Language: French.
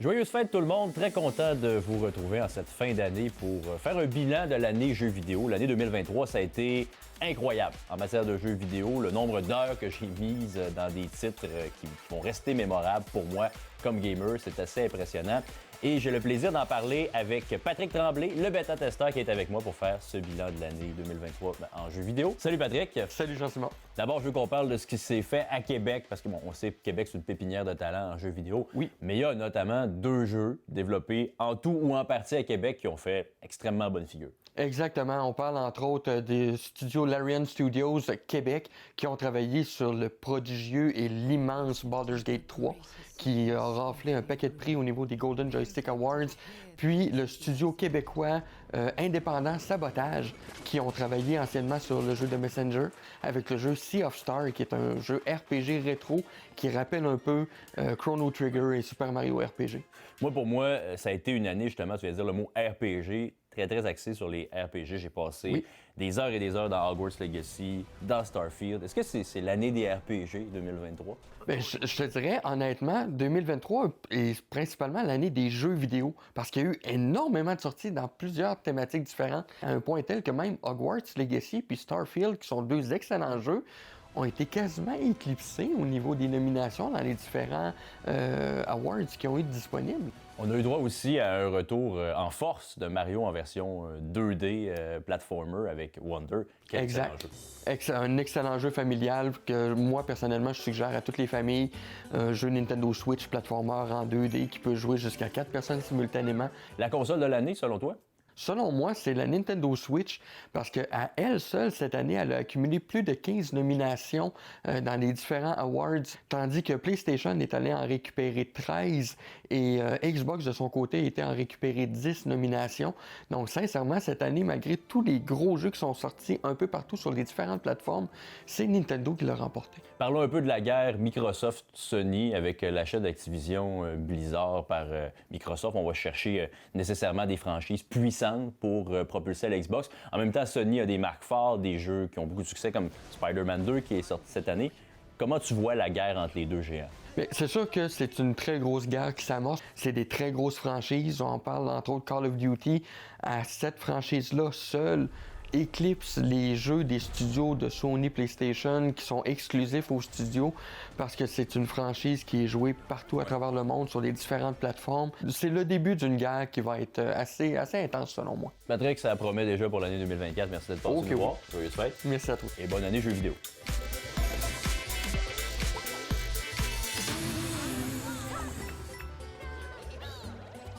Joyeuse fête tout le monde, très content de vous retrouver en cette fin d'année pour faire un bilan de l'année jeux vidéo. L'année 2023, ça a été incroyable en matière de jeux vidéo. Le nombre d'heures que j'ai mises dans des titres qui vont rester mémorables pour moi comme gamer, c'est assez impressionnant. Et j'ai le plaisir d'en parler avec Patrick Tremblay, le bêta-testeur qui est avec moi pour faire ce bilan de l'année 2023 en jeux vidéo. Salut Patrick! Salut Jean-Simon! D'abord, je veux qu'on parle de ce qui s'est fait à Québec, parce que bon, on sait que Québec, c'est une pépinière de talent en jeux vidéo. Oui. Mais il y a notamment 2 jeux développés en tout ou en partie à Québec qui ont fait extrêmement bonne figure. Exactement. On parle entre autres des studios Larian Studios Québec qui ont travaillé sur le prodigieux et l'immense Baldur's Gate 3 qui a raflé un paquet de prix au niveau des Golden Joystick Awards. Puis le studio québécois indépendant Sabotage qui ont travaillé anciennement sur le jeu de Messenger avec le jeu Sea of Stars qui est un jeu RPG rétro qui rappelle un peu Chrono Trigger et Super Mario RPG. Pour moi, ça a été une année justement, tu viens de dire le mot RPG, très axé sur les RPG. J'ai passé des heures et des heures dans Hogwarts Legacy, dans Starfield. Est-ce que c'est l'année des RPG 2023? Ben, je te dirais, honnêtement, 2023 est principalement l'année des jeux vidéo parce qu'il y a eu énormément de sorties dans plusieurs thématiques différentes, à un point tel que même Hogwarts Legacy puis Starfield, qui sont 2 excellents jeux, ont été quasiment éclipsés au niveau des nominations dans les différents awards qui ont été disponibles. On a eu droit aussi à un retour en force de Mario en version 2D platformer avec Wonder. Quel excellent jeu. Un excellent jeu familial que moi, personnellement, je suggère à toutes les familles. Un jeu Nintendo Switch platformer en 2D qui peut jouer jusqu'à 4 personnes simultanément. La console de l'année, selon toi? Selon moi, c'est la Nintendo Switch parce qu'à elle seule, cette année, elle a accumulé plus de 15 nominations dans les différents awards, tandis que PlayStation est allé en récupérer 13 et Xbox, de son côté, était en récupérer 10 nominations. Donc, sincèrement, cette année, malgré tous les gros jeux qui sont sortis un peu partout sur les différentes plateformes, c'est Nintendo qui l'a remporté. Parlons un peu de la guerre Microsoft-Sony avec l'achat d'Activision Blizzard par Microsoft. On va chercher nécessairement des franchises puissantes pour propulser la Xbox. En même temps, Sony a des marques fortes, des jeux qui ont beaucoup de succès comme Spider-Man 2 qui est sorti cette année. Comment tu vois la guerre entre les deux géants? Bien, c'est sûr que c'est une très grosse guerre qui s'amorce. C'est des très grosses franchises. On parle entre autres Call of Duty. À cette franchise-là seule éclipse les jeux des studios de Sony PlayStation qui sont exclusifs aux studios parce que c'est une franchise qui est jouée partout à travers le monde sur les différentes plateformes. C'est le début d'une guerre qui va être assez intense selon moi. Patrick, ça promet déjà pour l'année 2024. Merci d'être passé nous voir. Joyeuse fête. Merci à toi. Et bonne année jeux vidéo.